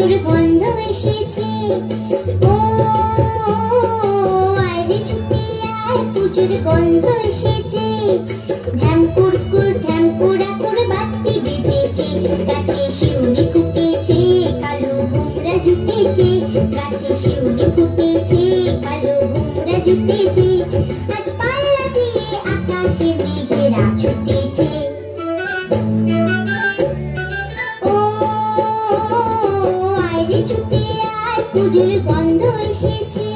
পুজোর গন্ধ এসেছে। ও আয়রে ছুটে আয়, পুজোর গন্ধ এসেছে। ঢ্যাম কুড়কুড় ঢ্যাম কুড়াকুড় বাতি বেজেছে। গাছে শিউলি ফুটেছে, কালো ভোমরা জুটেছে। গাছে শিউলি ফুটেছে, কালো ভোমরা জুটেছে। আজ পাল্লা দিয়ে আকাশে মেঘেরা ছুটেছে। ও আয়রে ছুটে আয়, পুজোর গন্ধ এসেছে।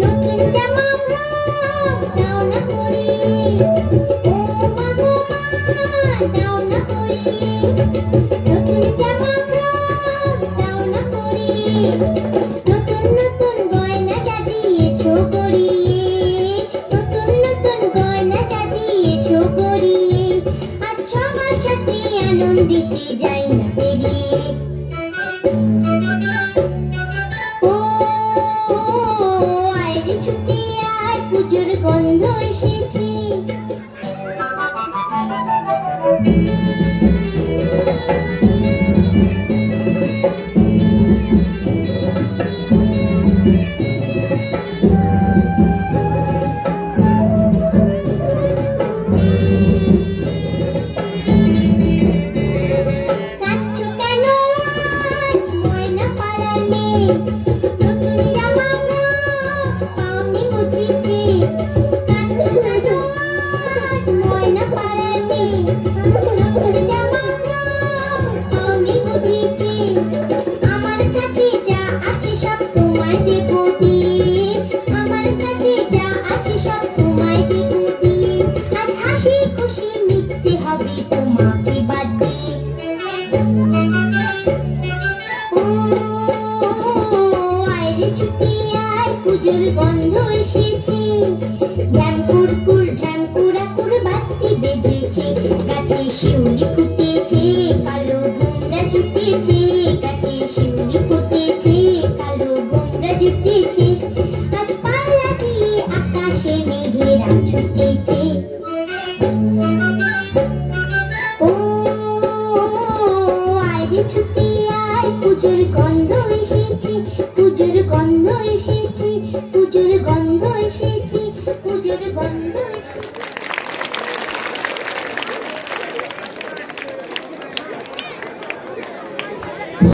নতুন জামা ফ্রক দাও না পরে। ও মা গো মা দাও না পরে। নতুন জামা ফ্রক দাও না পরে। নতুন নতুন গয়না যা দিয়েছো গড়িয়ে। নতুন নতুন গয়না যা দিয়েছো গড়িয়ে। আজ সবার সাথে আনন্দিতে যাই না বেরিয়ে। ছুটে আয়, পুজোর গন্ধ এসেছে। কাঁদছো কেন আজ ময়না পাড়ার মেয়ে? নতুন জামা ফ্রক পাওনি মুছেছে। কাঁদছো কেন আজ ময়না পাড়ার মেয়ে? নতুন জামা ফ্রক পাওনি মুছেছে। আমার কাছে যা আছে সব তোমায় দেব দিয়ে। আমার কাছে যা আছে সব তোমায় দেব দিয়ে। আজ হাসি খুশি মিটতে হবে তোমাকে বাদ দিয়ে। ও আয়রে ছুটে আয়, পুজোর গন্ধ এসেছে। ঢ্যাম কুড়কুড় ঢ্যাম কুড়াকুড় বাতি বেজেছে। গাছে শিউলি ফুটেছে, কালো ভোমরা জুটেছে। গাছে শিউলি ফুটেছে, কালো ভোমরা জুটেছে। আজ পাল্লা দিয়ে আকাশে মেঘেরা ছুটেছে। ও আয়রে ছুটে আয়, পুজোর গন্ধ এসেছে। পুজোর গন্ধ এসেছে। পুজোর গন্ধ এসেছে। পুজোর গন্ধ এসেছে।